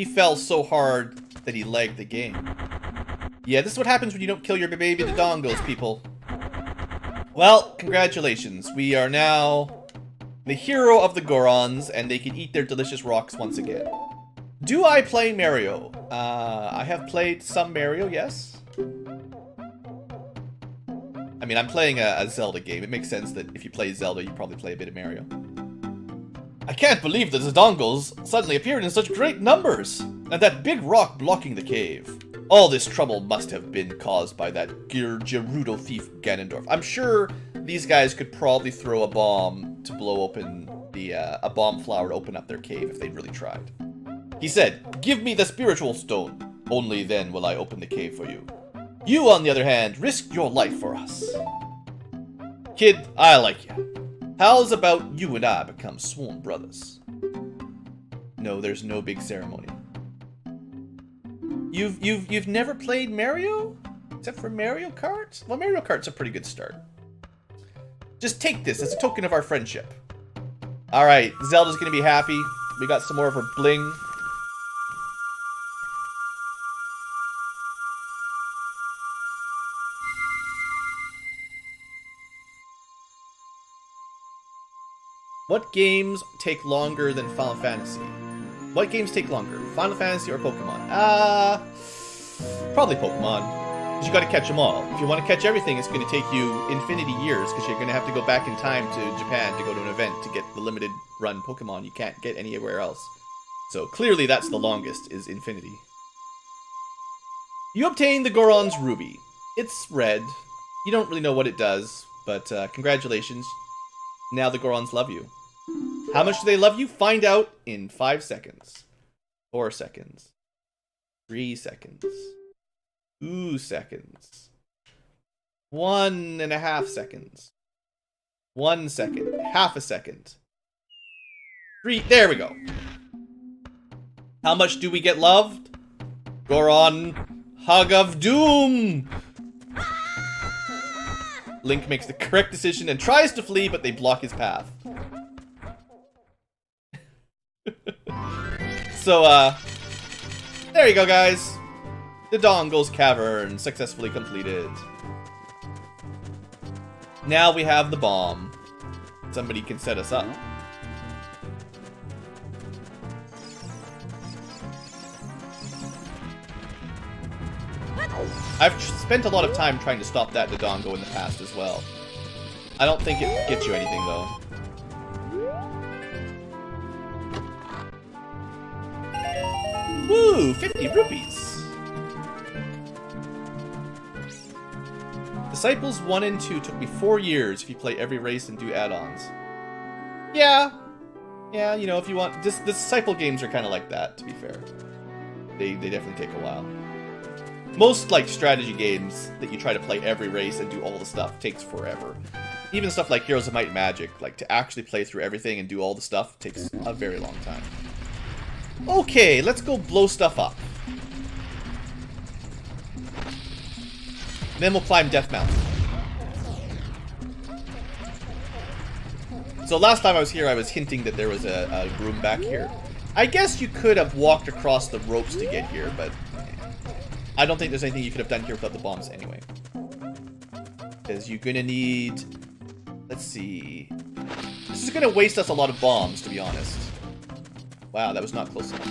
He fell so hard that he lagged the game. Yeah, this is what happens when you don't kill your baby dodongos, people. Well, congratulations. We are now the hero of the Gorons, and they can eat their delicious rocks once again. Do I play Mario? I have played some Mario, yes. I mean, I'm playing a Zelda game. It makes sense that if you play Zelda, you probably play a bit of Mario. I can't believe the Dodongos suddenly appeared in such great numbers, and that big rock blocking the cave. All this trouble must have been caused by that Gerudo thief Ganondorf. I'm sure these guys could probably throw a bomb to blow open the a bomb flower to open up their cave if they really tried. He said, "Give me the spiritual stone. Only then will I open the cave for you. You, on the other hand, risked your life for us. Kid, I like you. How's about you and I become sworn brothers?" No, there's no big ceremony. You've never played Mario? Except for Mario Kart? Well, Mario Kart's a pretty good start. Just take this as a token of our friendship. Alright, Zelda's gonna be happy. We got some more of her bling. What games take longer than Final Fantasy? What games take longer? Final Fantasy or Pokemon? Probably Pokemon. Because you gotta catch them all. If you want to catch everything, it's going to take you infinity years, because you're going to have to go back in time to Japan to go to an event to get the limited run Pokemon you can't get anywhere else. So clearly that's the longest, is infinity. You obtain the Goron's Ruby. It's red. You don't really know what it does, but congratulations. Now the Gorons love you. How much do they love you? Find out in 5 seconds. 4 seconds. 3 seconds. 2 seconds. 1.5 seconds. 1 second. Half a second. 3. There we go. How much do we get loved? Goron, Hug of Doom! Link makes the correct decision and tries to flee, but they block his path. So, there you go, guys. The Dongle's Cavern successfully completed. Now we have the bomb. Somebody can set us up. I've spent a lot of time trying to stop that Dodongo in the past as well. I don't think it gets you anything, though. Woo! 50 rupees! Disciples 1 and 2 took me 4 years if you play every race and do add-ons. Yeah. Yeah, you know, if you want... The Disciple games are kind of like that, to be fair. They definitely take a while. Most, like, strategy games that you try to play every race and do all the stuff takes forever. Even stuff like Heroes of Might and Magic, like, to actually play through everything and do all the stuff takes a very long time. Okay, let's go blow stuff up. Then we'll climb Death Mountain. So last time I was here, I was hinting that there was a room back here. I guess you could have walked across the ropes to get here, but I don't think there's anything you could have done here without the bombs anyway. Because you're gonna need... Let's see... This is gonna waste us a lot of bombs, to be honest. Wow, that was not close enough.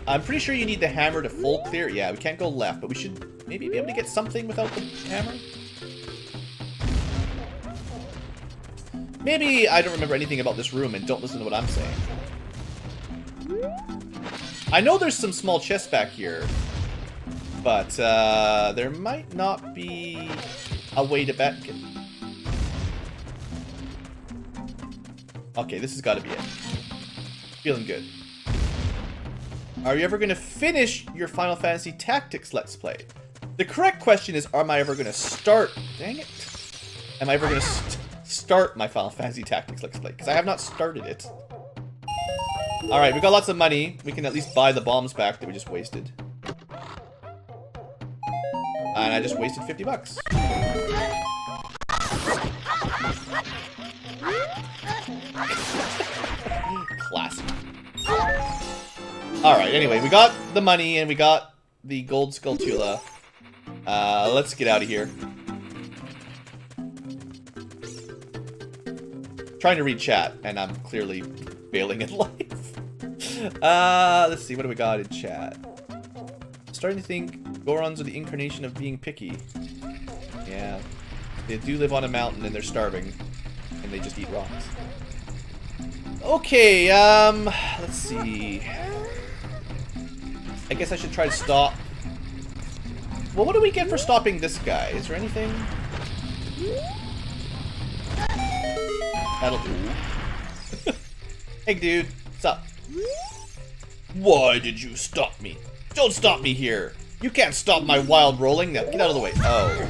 I'm pretty sure you need the hammer to full clear. Yeah, we can't go left, but we should maybe be able to get something without the hammer. Maybe I don't remember anything about this room and don't listen to what I'm saying. I know there's some small chests back here, but there might not be a way to back it. Okay, this has got to be it. Feeling good. Are you ever going to finish your Final Fantasy Tactics Let's Play? The correct question is, am I ever going to start... Dang it. Am I ever going to start my Final Fantasy Tactics Let's Play? Because I have not started it. Alright, we got lots of money. We can at least buy the bombs back that we just wasted. And I just wasted 50 bucks. Classic. Alright, anyway, we got the money and we got the gold Skulltula. Let's get out of here. Trying to read chat, and I'm clearly failing at life. Let's see, what do we got in chat? Starting to think Gorons are the incarnation of being picky. Yeah. They do live on a mountain and they're starving. And they just eat rocks. Okay, let's see. I guess I should try to stop. Well, what do we get for stopping this guy? Is there anything? That'll do. Hey, dude. What's up? Why did you stop me? Don't stop me here. You can't stop my wild rolling. Now, get out of the way. Oh.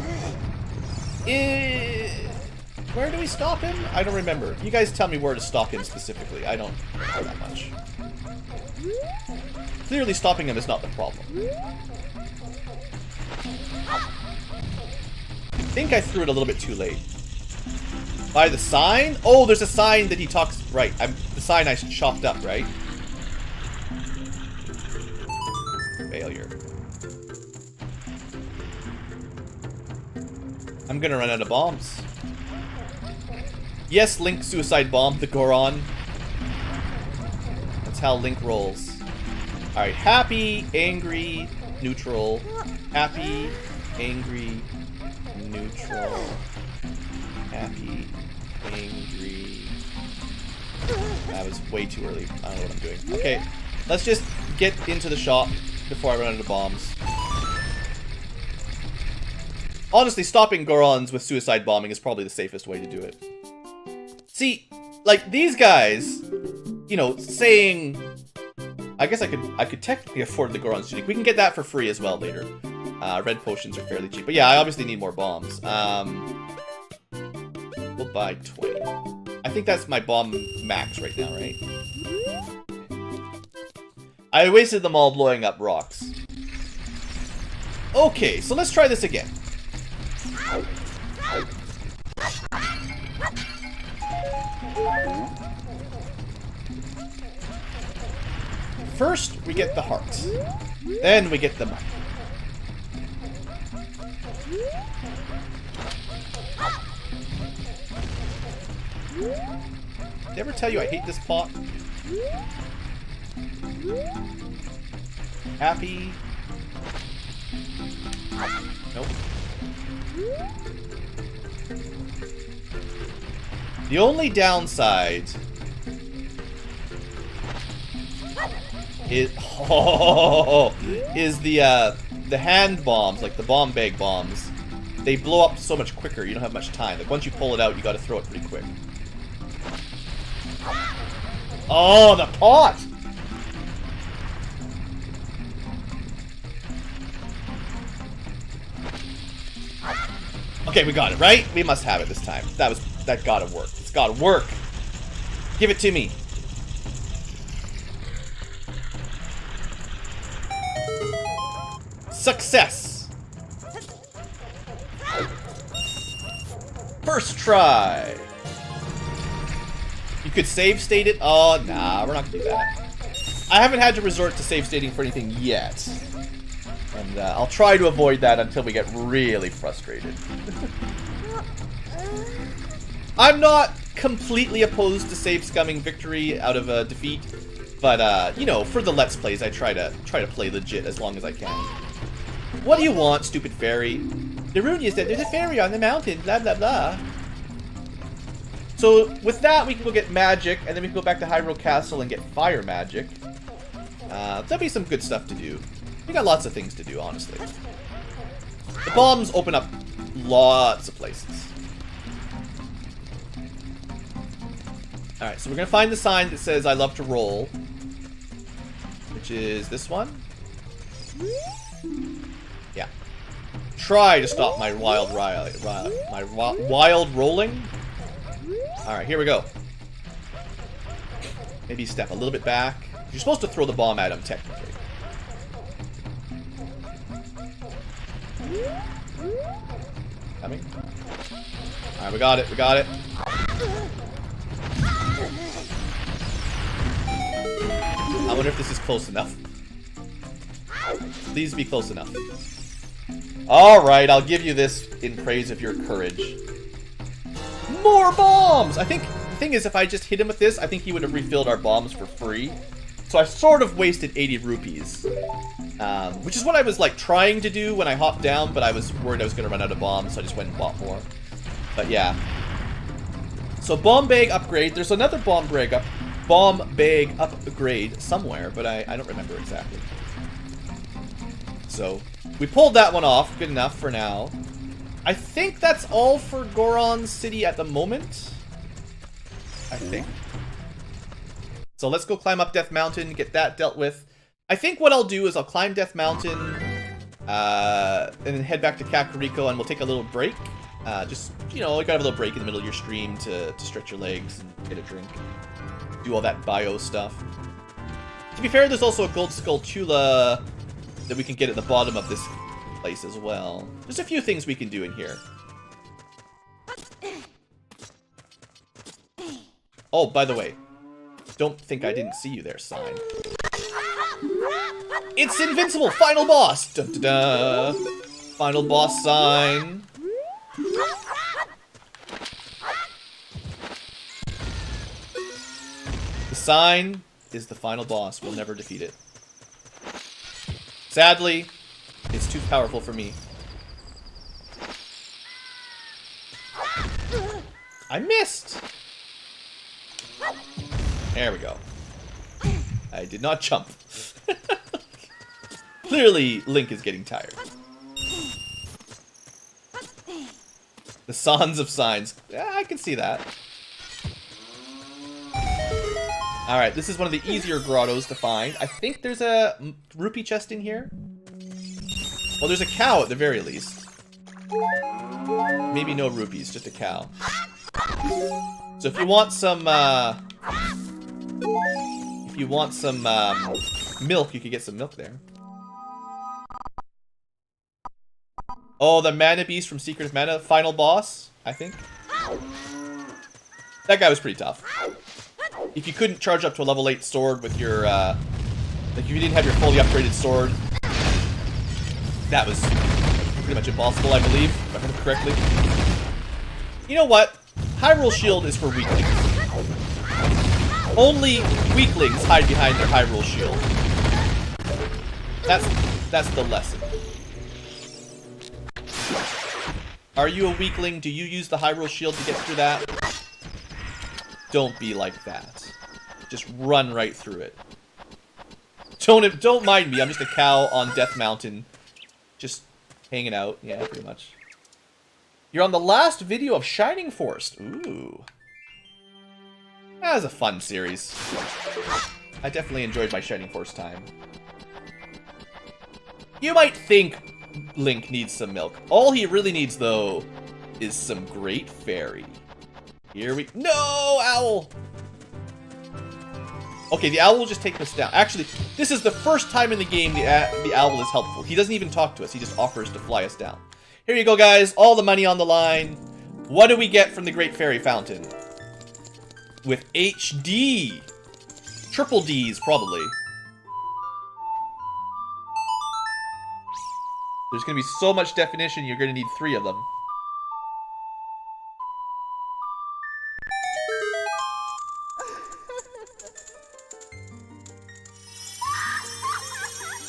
Where do we stop him? I don't remember. You guys tell me where to stop him specifically. I don't know that much. Clearly stopping him is not the problem. I think I threw it a little bit too late. By the sign? Oh, there's a sign that he talks... Right, the sign I chopped up, right? Failure. I'm gonna run out of bombs. Yes, Link suicide bombed the Goron. That's how Link rolls. Alright, happy, angry, neutral. Happy, angry, neutral. Happy, angry. That was way too early. I don't know what I'm doing. Okay, let's just get into the shop before I run out of bombs. Honestly, stopping Gorons with suicide bombing is probably the safest way to do it. See, like, these guys, you know, saying... I guess I could technically afford the Goron City. We can get that for free as well later. Red potions are fairly cheap. But yeah, I obviously need more bombs. We'll buy 20. I think that's my bomb max right now, right? I wasted them all blowing up rocks. Okay, so let's try this again. First, we get the hearts. Then we get the money. Did I ever tell you I hate this pot? Happy. Nope. The only downside is the hand bombs, like the bomb bag bombs. They blow up so much quicker. You don't have much time. Like once you pull it out, you got to throw it pretty quick. Oh, the pot! Okay, we got it, right? We must have it this time. That gotta work. It's gotta work. Give it to me. Success. First try. You could save state it. Oh, nah, we're not gonna do that. I haven't had to resort to save stating for anything yet. And I'll try to avoid that until we get really frustrated. I'm not completely opposed to save scumming victory out of a defeat, but you know, for the Let's Plays, I try to play legit as long as I can. What do you want, stupid fairy? Darunia said there's a fairy on the mountain, blah blah blah. So with that, we can go get magic, and then we can go back to Hyrule Castle and get fire magic. That'll be some good stuff to do. We got lots of things to do, honestly. The bombs open up lots of places. Alright, so we're gonna find the sign that says I love to roll, which is this one. Yeah. Try to stop my wild rolling. Alright, here we go. Maybe step a little bit back. You're supposed to throw the bomb at him, technically. Coming. Alright, we got it, we got it. I wonder if this is close enough. Please be close enough. Alright, I'll give you this in praise of your courage. More bombs! I think the thing is, if I just hit him with this, I think he would have refilled our bombs for free. So I sort of wasted 80 rupees. Which is what I was like trying to do when I hopped down, but I was worried I was going to run out of bombs, so I just went and bought more. But yeah. So bomb bag upgrade. There's another bomb bag upgrade somewhere, but I don't remember exactly. So we pulled that one off. Good enough for now. I think that's all for Goron City at the moment. I think. So let's go climb up Death Mountain, get that dealt with. I think what I'll do is I'll climb Death Mountain, and then head back to Kakariko, and we'll take a little break. Just, you know, you gotta have a little break in the middle of your stream to stretch your legs and get a drink. Do all that bio stuff. To be fair, there's also a Gold Skull Chula that we can get at the bottom of this place as well. There's a few things we can do in here. Oh, by the way, don't think I didn't see you there, sign. It's invincible! Final boss! Dun, dun, dun. Final boss sign. The sign is the final boss. We'll never defeat it. Sadly, it's too powerful for me. I missed! There we go. I did not jump. Clearly, Link is getting tired. The Sans of Signs. Yeah, I can see that. Alright, this is one of the easier grottos to find. I think there's a rupee chest in here. Well, there's a cow at the very least. Maybe no rupees, just a cow. So if you want some, milk, you could get some milk there. Oh, the Mana Beast from Secret of Mana, final boss, I think. That guy was pretty tough. If you couldn't charge up to a level 8 sword with your, like if you didn't have your fully upgraded sword, that was pretty much impossible, I believe, if I remember correctly. You know what? Hyrule Shield is for weaklings. Only weaklings hide behind their Hyrule Shield. That's the lesson. Are you a weakling? Do you use the Hyrule Shield to get through that? Don't be like that. Just run right through it. Don't mind me. I'm just a cow on Death Mountain. Just hanging out. Yeah, pretty much. You're on the last video of Shining Force. Ooh. That was a fun series. I definitely enjoyed my Shining Force time. You might think Link needs some milk. All he really needs, though, is some Great Fairy. Here we... No, owl! Okay, the owl will just take us down. Actually, this is the first time in the game the owl is helpful. He doesn't even talk to us. He just offers to fly us down. Here you go, guys. All the money on the line. What do we get from the Great Fairy Fountain? With HD. Triple Ds, probably. There's going to be so much definition, you're going to need 3 of them.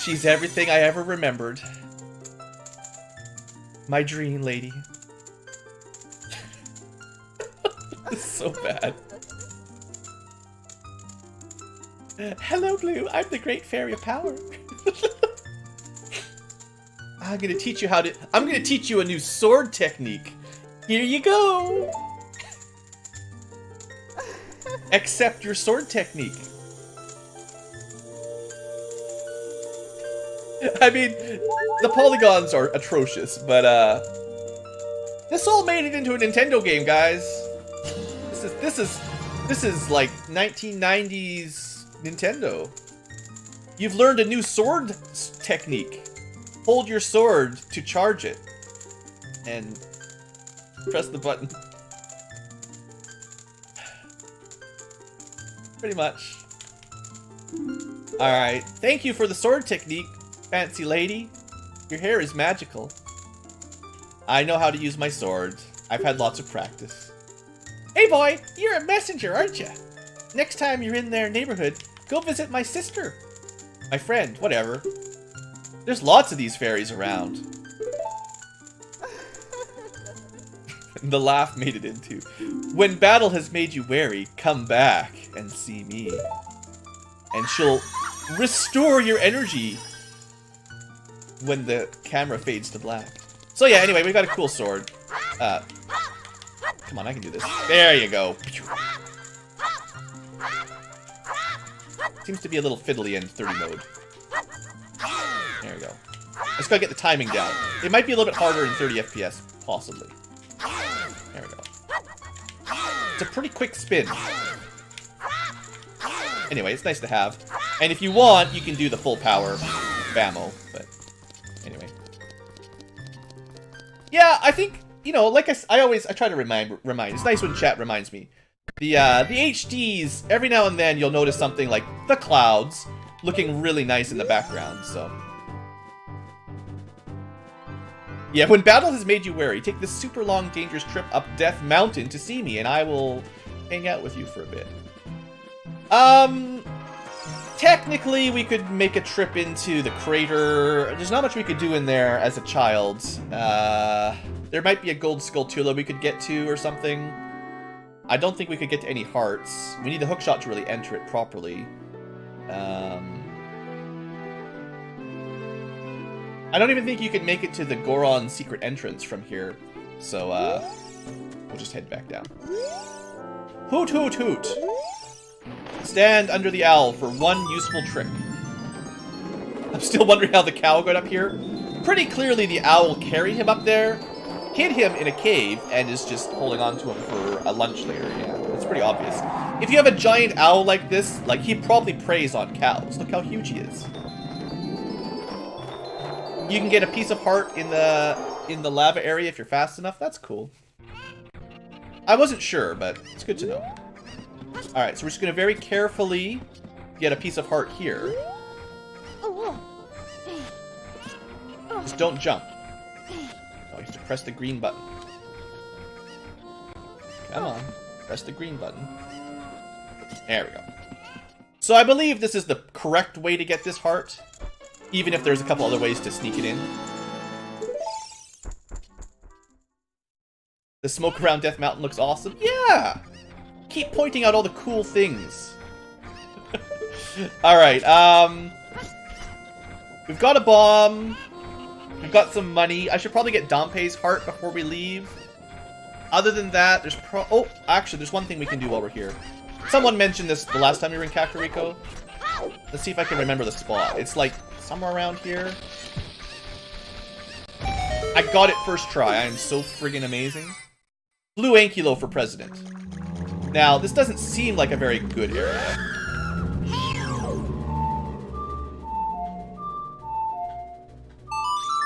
She's everything I ever remembered. My dream lady. This is so bad. Hello, Blue. I'm the Great Fairy of Power. I'm gonna teach you how to... I'm gonna teach you a new sword technique. Here you go. Accept your sword technique. I mean, the polygons are atrocious, but this all made it into a Nintendo game, guys. This is like 1990s Nintendo. You've learned a new sword technique. Hold your sword to charge it, and press the button. Pretty much. Alright, thank you for the sword technique, fancy lady. Your hair is magical. I know how to use my sword. I've had lots of practice. Hey boy, you're a messenger, aren't you? Next time you're in their neighborhood, go visit my sister. My friend, whatever. There's lots of these fairies around. The laugh made it into. When battle has made you wary, come back and see me. And she'll restore your energy when the camera fades to black. So yeah, anyway, we got a cool sword. Come on, I can do this. There you go. Seems to be a little fiddly in 30 mode. There we go. Just gotta get the timing down. It might be a little bit harder in 30 FPS, possibly. There we go. It's a pretty quick spin. Anyway, it's nice to have. And if you want, you can do the full power Bammo, but anyway. Yeah, I think, you know, like I try to remind. It's nice when chat reminds me. The HDs, every now and then you'll notice something like the clouds looking really nice in the background, so. Yeah, when battle has made you wary, take this super long dangerous trip up Death Mountain to see me, and I will hang out with you for a bit. Technically we could make a trip into the crater. There's not much we could do in there as a child. There might be a gold skulltula we could get to or something. I don't think we could get to any hearts. We need the hookshot to really enter it properly. I don't even think you could make it to the Goron secret entrance from here. So, we'll just head back down. Hoot hoot hoot! Stand under the owl for one useful trick. I'm still wondering how the cow got up here. Pretty clearly the owl carried him up there, hid him in a cave, and is just holding on to him for a lunch later. Yeah, it's pretty obvious. If you have a giant owl like this, like, he probably preys on cows. Look how huge he is. You can get a piece of heart in the lava area if you're fast enough. That's cool. I wasn't sure, but it's good to know. Alright, so we're just going to very carefully get a piece of heart here. Just don't jump. Oh, you have to press the green button. Come on. Press the green button. There we go. So I believe this is the correct way to get this heart. Even if there's a couple other ways to sneak it in. The smoke around Death Mountain looks awesome. Yeah! Keep pointing out all the cool things. Alright, we've got a bomb. We've got some money. I should probably get Dompe's heart before we leave. Other than that, there's oh, actually, there's one thing we can do while we're here. Someone mentioned this the last time we were in Kakariko. Let's see if I can remember the spot. It's like somewhere around here. I got it first try. I am so friggin' amazing. Blue Ankylo for president. Now, this doesn't seem like a very good area.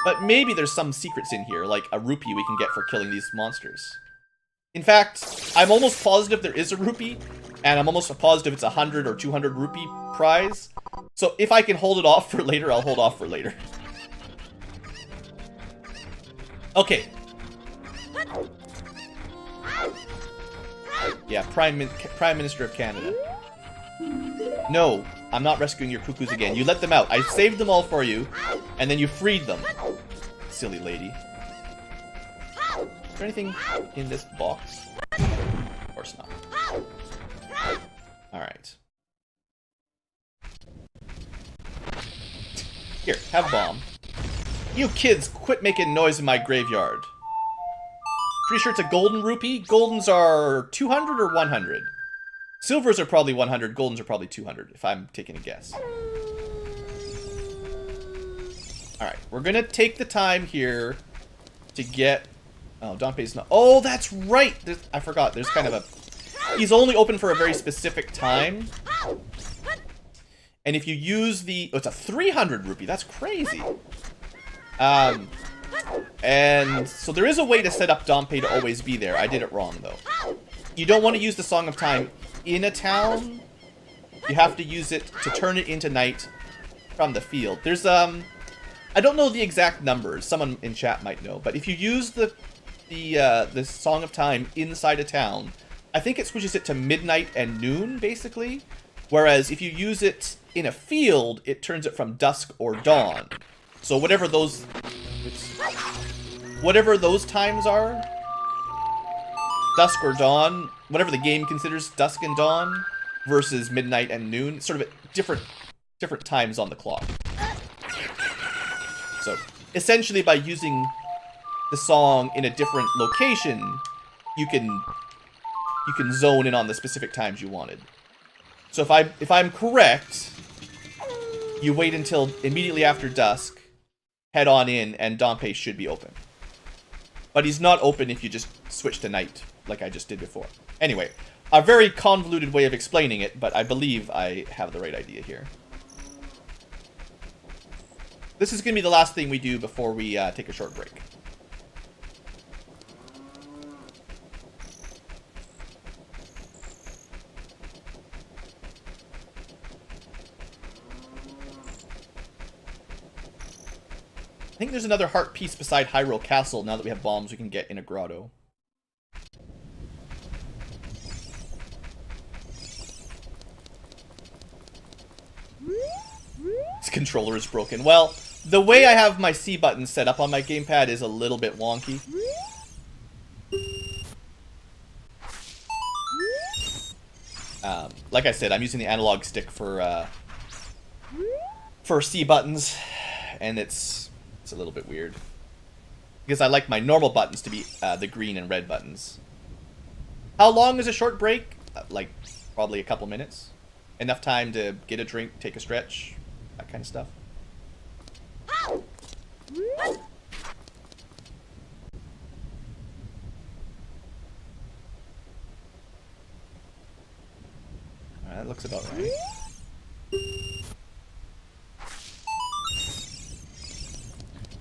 But maybe there's some secrets in here, like a rupee we can get for killing these monsters. In fact, I'm almost positive there is a rupee, and I'm almost positive it's a 100 or 200 rupee prize. So if I can hold it off for later, I'll hold off for later. Okay. Yeah, Prime Minister of Canada. No, I'm not rescuing your cuckoos again. You let them out. I saved them all for you, and then you freed them. Silly lady. Is there anything in this box? Of course not. Alright. Here, have bomb. You kids, quit making noise in my graveyard. Pretty sure it's a golden rupee. Goldens are 200 or 100? Silvers are probably 100. Goldens are probably 200, if I'm taking a guess. Alright, we're gonna take the time here to get... Oh, Dompe's not... Oh, that's right! I forgot. There's kind of a... He's only open for a very specific time. And if you use the... Oh, it's a 300 rupee. That's crazy. And so there is a way to set up Dompe to always be there. I did it wrong, though. You don't want to use the Song of Time in a town. You have to use it to turn it into night from the field. There's, I don't know the exact numbers. Someone in chat might know. But if you use the Song of Time inside a town, I think it switches it to midnight and noon, basically. Whereas if you use it in a field, it turns it from dusk or dawn. So whatever those times are, dusk or dawn, whatever the game considers dusk and dawn versus midnight and noon, sort of different times on the clock. So essentially, by using the song in a different location, you can zone in on the specific times you wanted. So if I'm correct, you wait until immediately after dusk, head on in, and Dompe should be open. But he's not open if you just switch to night, like I just did before. Anyway, a very convoluted way of explaining it, but I believe I have the right idea here. This is going to be the last thing we do before we take a short break. I think there's another heart piece beside Hyrule Castle now that we have bombs we can get in a grotto. This controller is broken. Well, the way I have my C button set up on my gamepad is a little bit wonky. Like I said, I'm using the analog stick for C buttons, and it's a little bit weird. Because I like my normal buttons to be the green and red buttons. How long is a short break? Like, probably a couple minutes. Enough time to get a drink, take a stretch, that kind of stuff. Alright, that looks about right.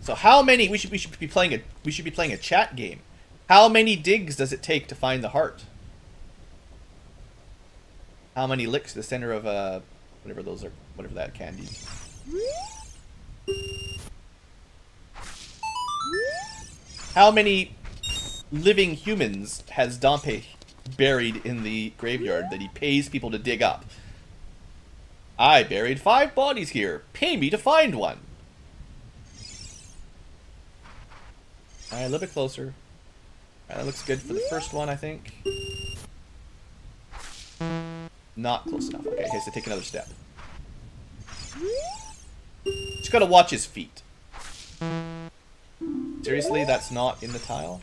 So how many? We should be playing a chat game. How many digs does it take to find the heart? How many licks to the center of whatever those are, whatever that candy. How many living humans has Dompe buried in the graveyard that he pays people to dig up? I buried 5 bodies here. Pay me to find one. Alright, a little bit closer. Alright, that looks good for the first one, I think. Not close enough. Okay, he has to take another step. Just gotta watch his feet. Seriously, that's not in the tile?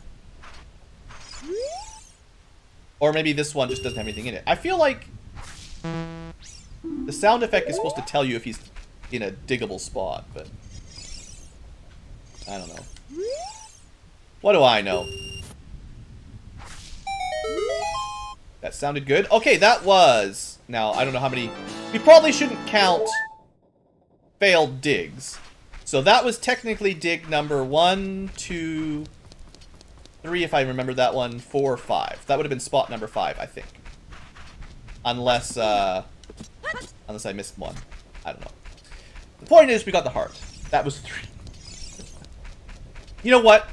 Or maybe this one just doesn't have anything in it. I feel like the sound effect is supposed to tell you if he's in a diggable spot, but I don't know. What do I know? That sounded good. Okay, that was... Now, I don't know how many... We probably shouldn't count failed digs. So that was technically dig number 1, 2, 3, if I remember that one, 4, 5. That would have been spot number 5, I think. Unless I missed one. I don't know. The point is, we got the heart. That was 3. You know what?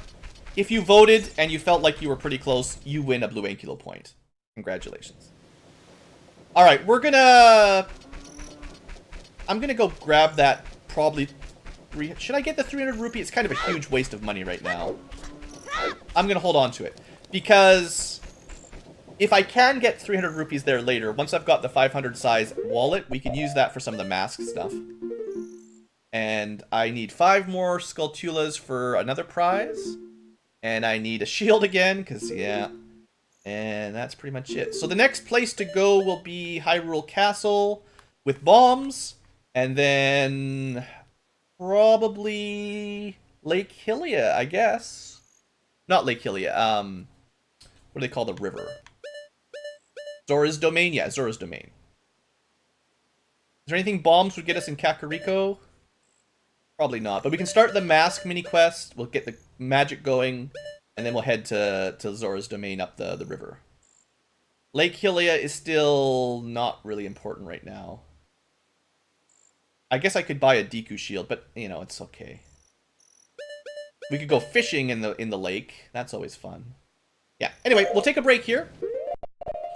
If you voted and you felt like you were pretty close, you win a blue Ankylo point. Congratulations. Alright, we're gonna... I'm gonna go grab that probably... Should I get the 300 rupee? It's kind of a huge waste of money right now. I'm gonna hold on to it. Because if I can get 300 rupees there later, once I've got the 500 size wallet, we can use that for some of the mask stuff. And I need 5 more Skulltulas for another prize. And I need a shield again, because, yeah. And that's pretty much it. So the next place to go will be Hyrule Castle with bombs. And then probably Lake Hylia, I guess. Not Lake Hylia. What do they call the river? Zora's Domain? Yeah, Zora's Domain. Is there anything bombs would get us in Kakariko? Probably not. But we can start the mask mini quest. We'll get the magic going. And then we'll head to Zora's Domain up the river. Lake Hylia is still not really important right now. I guess I could buy a Deku shield, but you know, it's okay. We could go fishing in the lake. That's always fun. Yeah. Anyway, we'll take a break here.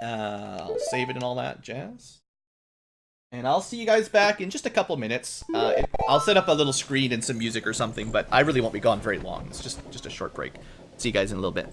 I'll save it and all that jazz. And I'll see you guys back in just a couple minutes. I'll set up a little screen and some music or something, but I really won't be gone very long. It's just a short break. See you guys in a little bit.